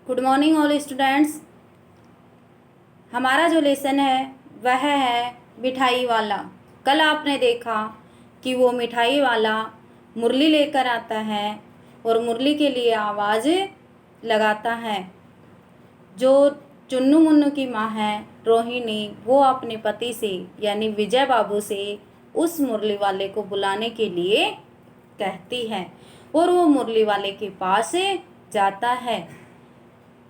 Good morning all students. हमारा जो lesson है वह है मिठाई वाला। कल आपने देखा कि वो मिठाई वाला मुरली लेकर आता है और मुरली के लिए आवाज़ लगाता है। जो चुन्नू मुन्नू की माँ है रोहिणी, वो अपने पति से यानी विजय बाबू से उस मुरली वाले को बुलाने के लिए कहती है और वो मुरली वाले के पास जाता है,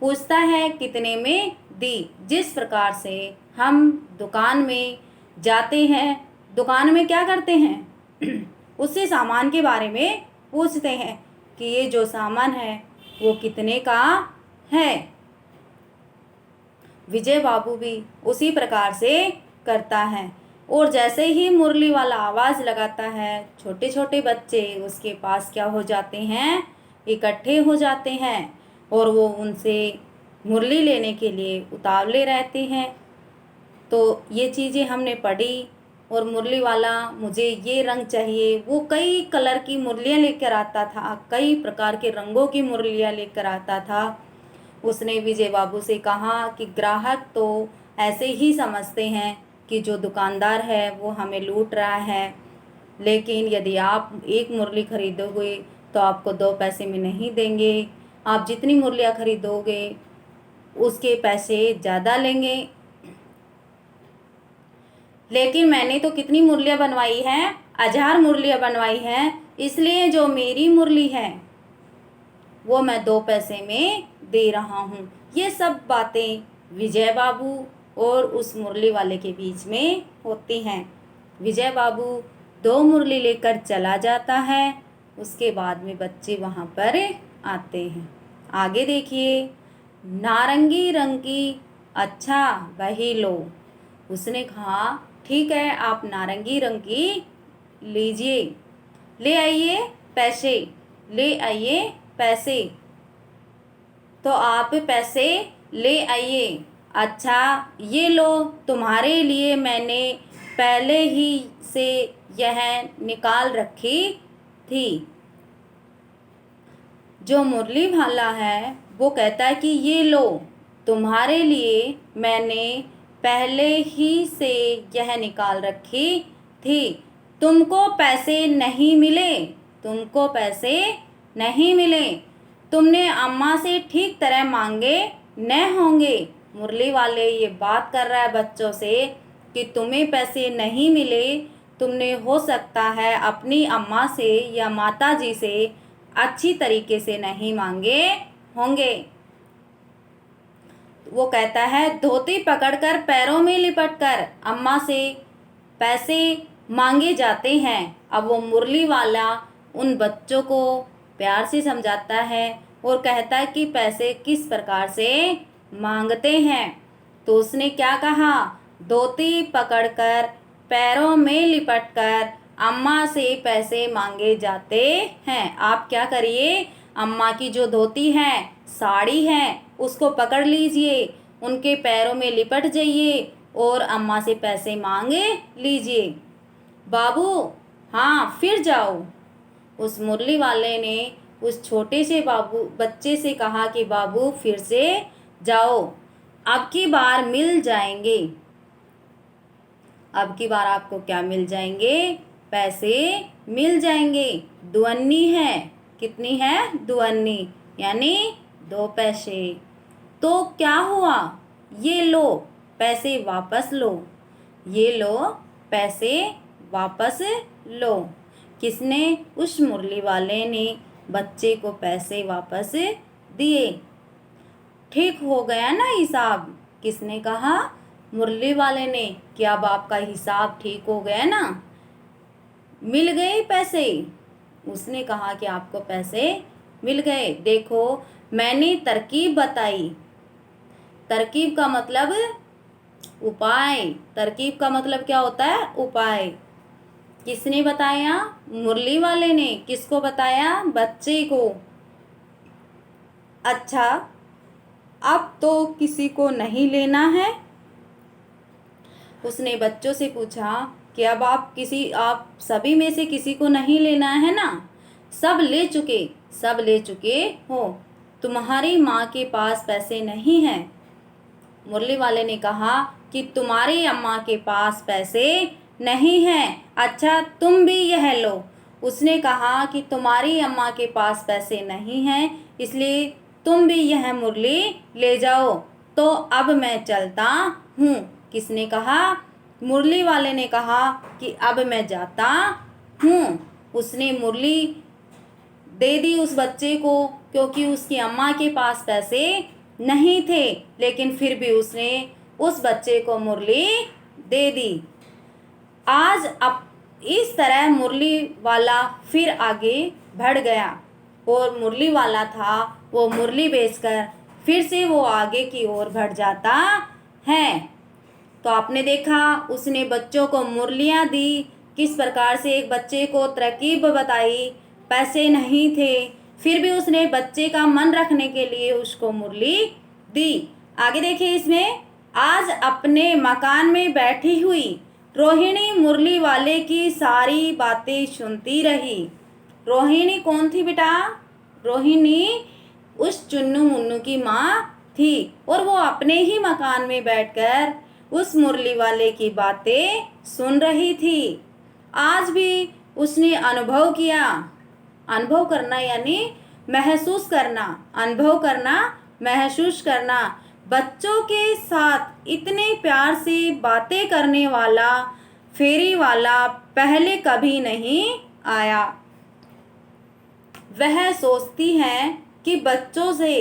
पूछता है कितने में दी। जिस प्रकार से हम दुकान में जाते हैं, दुकान में क्या करते हैं उससे सामान के बारे में पूछते हैं कि ये जो सामान है वो कितने का है। विजय बाबू भी उसी प्रकार से करता है और जैसे ही मुरली वाला आवाज़ लगाता है, छोटे छोटे बच्चे उसके पास क्या हो जाते हैं, इकट्ठे हो जाते हैं और वो उनसे मुरली लेने के लिए उतावले रहते हैं। तो ये चीज़ें हमने पढ़ी और मुरली वाला मुझे ये रंग चाहिए, वो कई कलर की मुरलियाँ लेकर आता था, कई प्रकार के रंगों की मुरलियाँ लेकर आता था। उसने विजय बाबू से कहा कि ग्राहक तो ऐसे ही समझते हैं कि जो दुकानदार है वो हमें लूट रहा है, लेकिन यदि आप एक मुरली खरीदोगे तो आपको 2 पैसे में नहीं देंगे। आप जितनी मुरलियाँ खरीदोगे उसके पैसे ज़्यादा लेंगे। लेकिन मैंने तो कितनी मुरलियाँ बनवाई हैं, 1000 मुरलियाँ बनवाई हैं, इसलिए जो मेरी मुरली है वो मैं 2 पैसे में दे रहा हूँ। ये सब बातें विजय बाबू और उस मुरली वाले के बीच में होती हैं। विजय बाबू 2 मुरली लेकर चला जाता है, उसके बाद में बच्चे वहाँ पर आते हैं। आगे देखिए, नारंगी रंग की अच्छा वही लो। उसने कहा ठीक है, आप नारंगी रंग की लीजिए, ले आइए पैसे, ले आइए पैसे। तो आप पैसे ले आइए। अच्छा ये लो, तुम्हारे लिए मैंने पहले ही से यह निकाल रखी थी। जो मुरली वाला है वो कहता है कि ये लो, तुम्हारे लिए मैंने पहले ही से यह निकाल रखी थी। तुमको पैसे नहीं मिले, तुमको पैसे नहीं मिले, तुमने अम्मा से ठीक तरह मांगे न होंगे। मुरली वाले ये बात कर रहा है बच्चों से कि तुम्हें पैसे नहीं मिले, तुमने हो सकता है अपनी अम्मा से या माता जी से अच्छी तरीके से नहीं मांगे होंगे। वो कहता है धोती पकड़कर पैरों में लिपटकर अम्मा से पैसे मांगे जाते हैं। अब वो मुरली वाला उन बच्चों को प्यार से समझाता है और कहता है कि पैसे किस प्रकार से मांगते हैं। तो उसने क्या कहा, धोती पकड़कर पैरों में लिपटकर अम्मा से पैसे मांगे जाते हैं। आप क्या करिए, अम्मा की जो धोती है, साड़ी है, उसको पकड़ लीजिए, उनके पैरों में लिपट जाइए और अम्मा से पैसे मांगे लीजिए। बाबू हाँ फिर जाओ। उस मुरली वाले ने उस छोटे से बच्चे से कहा कि बाबू फिर से जाओ, अब की बार मिल जाएंगे। अब की बार आपको क्या मिल जाएंगे, पैसे मिल जाएंगे। दुअन्नी है, कितनी है, दुअन्नी यानी 2 पैसे। तो क्या हुआ, ये लो पैसे वापस लो, ये लो पैसे वापस लो। किसने, उस मुरली वाले ने बच्चे को पैसे वापस दिए। ठीक हो गया ना हिसाब, किसने कहा, मुरली वाले ने, कि अब आपका हिसाब ठीक हो गया ना, मिल गए पैसे। उसने कहा कि आपको पैसे मिल गए। देखो मैंने तरकीब बताई, तरकीब का मतलब उपाय, तरकीब का मतलब क्या होता है, उपाय। किसने बताया, मुरली वाले ने। किसको बताया, बच्चे को। अच्छा अब तो किसी को नहीं लेना है। उसने बच्चों से पूछा कि अब आप सभी में से किसी को नहीं लेना है ना, सब ले चुके हो। तुम्हारी माँ के पास पैसे नहीं हैं। मुरली वाले ने कहा कि तुम्हारी अम्मा के पास पैसे नहीं हैं। अच्छा तुम भी यह लो। उसने कहा कि तुम्हारी अम्मा के पास पैसे नहीं हैं, इसलिए तुम भी यह मुरली ले जाओ। तो अब मैं चलता हूँ। किसने कहा? मुरली वाले ने कहा कि अब मैं जाता हूँ। उसने मुरली दे दी उस बच्चे को, क्योंकि उसकी अम्मा के पास पैसे नहीं थे, लेकिन फिर भी उसने उस बच्चे को मुरली दे दी। आज अब इस तरह मुरली वाला फिर आगे बढ़ गया, और मुरली वाला था वो मुरली बेचकर फिर से वो आगे की ओर बढ़ जाता है। तो आपने देखा उसने बच्चों को मुरलियाँ दी, किस प्रकार से एक बच्चे को तरकीब बताई। पैसे नहीं थे, फिर भी उसने बच्चे का मन रखने के लिए उसको मुरली दी। आगे देखिए इसमें, आज अपने मकान में बैठी हुई रोहिणी मुरली वाले की सारी बातें सुनती रही। रोहिणी कौन थी बेटा? रोहिणी उस चुन्नू मुन्नू की माँ थी, और वो अपने ही मकान में बैठकर उस मुरली वाले की बातें सुन रही थी। आज भी उसने अनुभव किया। अनुभव करना यानी महसूस करना, अनुभव करना, महसूस करना। बच्चों के साथ इतने प्यार से बातें करने वाला फेरी वाला पहले कभी नहीं आया। वह सोचती है कि बच्चों से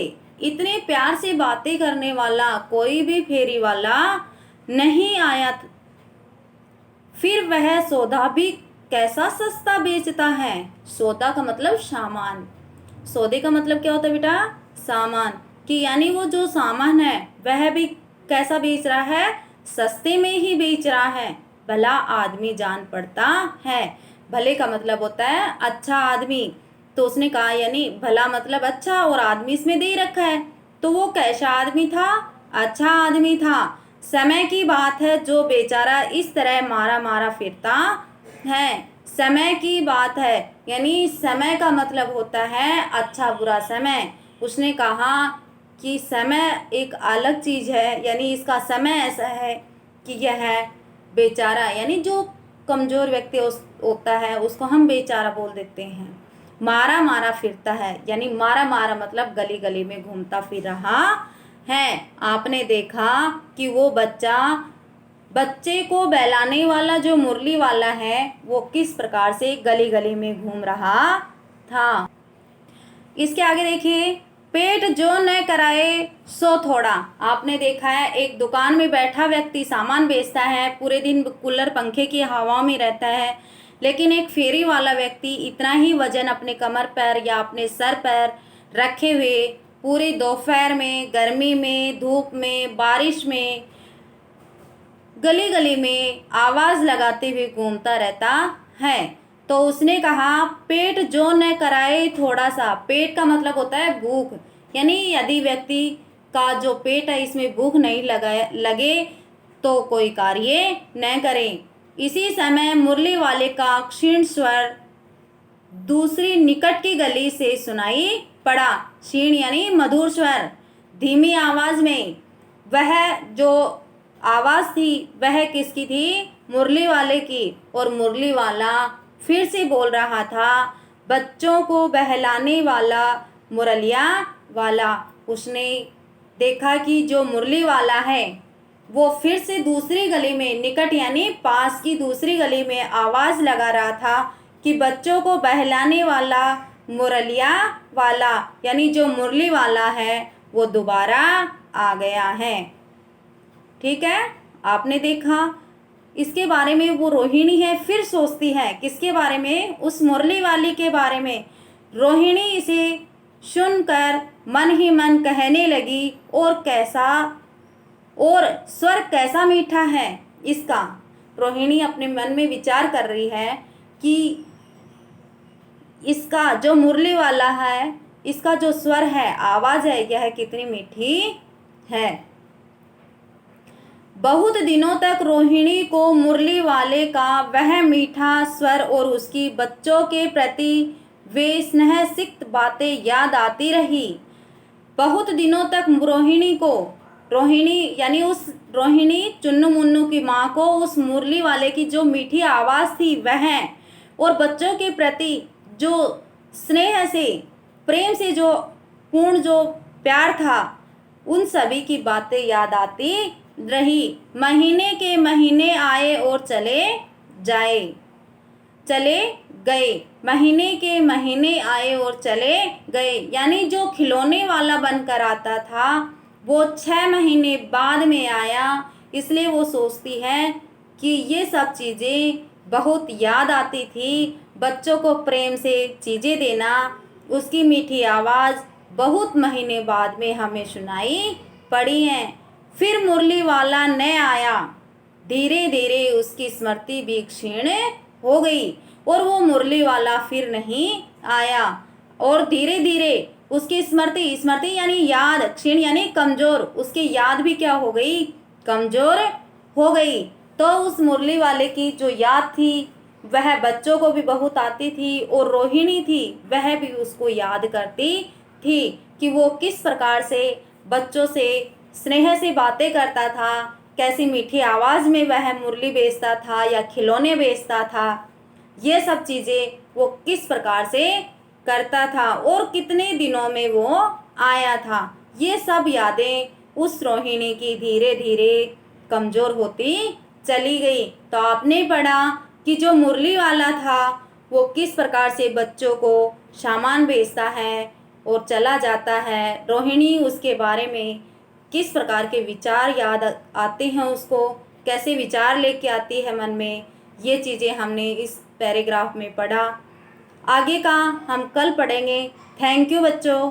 इतने प्यार से बातें करने वाला कोई भी फेरी वाला नहीं आया। फिर वह सौदा भी कैसा सस्ता बेचता है। सौदा का मतलब सामान, सौदे का मतलब क्या होता है बेटा? सामान। कि यानी वो जो सामान है वह भी कैसा बेच रहा है? सस्ते में ही बेच रहा है। भला आदमी जान पड़ता है। भले का मतलब होता है अच्छा आदमी। तो उसने कहा यानी भला मतलब अच्छा, और आदमी इसमें दे रखा है, तो वो कैसा आदमी था? अच्छा आदमी था। समय की बात है जो बेचारा इस तरह मारा मारा फिरता है। समय की बात है, यानी समय का मतलब होता है अच्छा बुरा समय। उसने कहा कि समय एक अलग चीज़ है, यानी इसका समय ऐसा है कि यह बेचारा, यानी जो कमज़ोर व्यक्ति होता है उसको हम बेचारा बोल देते हैं। मारा मारा फिरता है, यानी मारा मारा मतलब गली गली में घूमता फिर रहा है। आपने देखा कि वो बच्चे को बहलाने वाला जो मुरली वाला है वो किस प्रकार से गली गली में घूम रहा था। इसके आगे देखिए, पेट जो न कराए सो थोड़ा। आपने देखा है एक दुकान में बैठा व्यक्ति सामान बेचता है, पूरे दिन कूलर पंखे की हवा में रहता है, लेकिन एक फेरी वाला व्यक्ति इतना ही वजन अपने कमर पर या अपने सर पर रखे हुए पूरे दोपहर में, गर्मी में, धूप में, बारिश में, गली गली में आवाज़ लगाते हुए घूमता रहता है। तो उसने कहा पेट जो न कराए थोड़ा सा। पेट का मतलब होता है भूख, यानी यदि व्यक्ति का जो पेट है इसमें भूख नहीं लगे तो कोई कार्य न करे। इसी समय मुरली वाले का क्षीण स्वर दूसरी निकट की गली से सुनाई पड़ा। क्षीण यानी मधुर स्वर, धीमी आवाज में। वह जो आवाज थी वह किसकी थी? मुरली वाले की। और मुरली वाला फिर से बोल रहा था, बच्चों को बहलाने वाला मुरलिया वाला। उसने देखा कि जो मुरली वाला है वो फिर से दूसरी गली में, निकट यानी पास की दूसरी गली में आवाज़ लगा रहा था कि बच्चों को बहलाने वाला मुरलिया वाला, यानी जो मुरली वाला है वो दोबारा आ गया है। ठीक है, आपने देखा। इसके बारे में वो रोहिणी है फिर सोचती है, किसके बारे में? उस मुरली वाली के बारे में। रोहिणी इसे सुनकर मन ही मन कहने लगी, और स्वर कैसा मीठा है इसका। रोहिणी अपने मन में विचार कर रही है कि इसका जो मुरली वाला है, इसका जो स्वर है, आवाज़ है, यह कितनी मीठी है। बहुत दिनों तक रोहिणी को मुरली वाले का वह मीठा स्वर और उसकी बच्चों के प्रति वे स्नेह सिक्त बातें याद आती रही। बहुत दिनों तक रोहिणी यानी उस रोहिणी चुन्नू मुन्नू की माँ को उस मुरली वाले की जो मीठी आवाज़ थी वह और बच्चों के प्रति जो स्नेह से प्रेम से जो पूर्ण जो प्यार था उन सभी की बातें याद आती रही। महीने के महीने आए और चले गए। महीने के महीने आए और चले गए यानी जो खिलौने वाला बनकर आता था वो 6 महीने बाद में आया, इसलिए वो सोचती है कि ये सब चीज़ें बहुत याद आती थी। बच्चों को प्रेम से चीज़ें देना, उसकी मीठी आवाज़ बहुत महीने बाद में हमें सुनाई पड़ी है। फिर मुरली वाला न आया, धीरे धीरे उसकी स्मृति भी क्षीण हो गई और वो मुरली वाला फिर नहीं आया और धीरे धीरे उसकी स्मृति यानी याद, क्षीण यानी कमज़ोर, उसकी याद भी क्या हो गई, कमज़ोर हो गई। तो उस मुरली वाले की जो याद थी वह बच्चों को भी बहुत आती थी और रोहिणी थी वह भी उसको याद करती थी कि वो किस प्रकार से बच्चों से स्नेह से बातें करता था, कैसी मीठी आवाज़ में वह मुरली बेचता था या खिलौने बेचता था, ये सब चीज़ें वो किस प्रकार से करता था और कितने दिनों में वो आया था। ये सब यादें उस रोहिणी की धीरे धीरे कमज़ोर होती चली गई। तो आपने पढ़ा कि जो मुरली वाला था वो किस प्रकार से बच्चों को सामान बेचता है और चला जाता है। रोहिणी उसके बारे में किस प्रकार के विचार याद आते हैं, उसको कैसे विचार लेके आती है मन में, ये चीज़ें हमने इस पैराग्राफ में पढ़ा। आगे का हम कल पढ़ेंगे। थैंक यू बच्चों।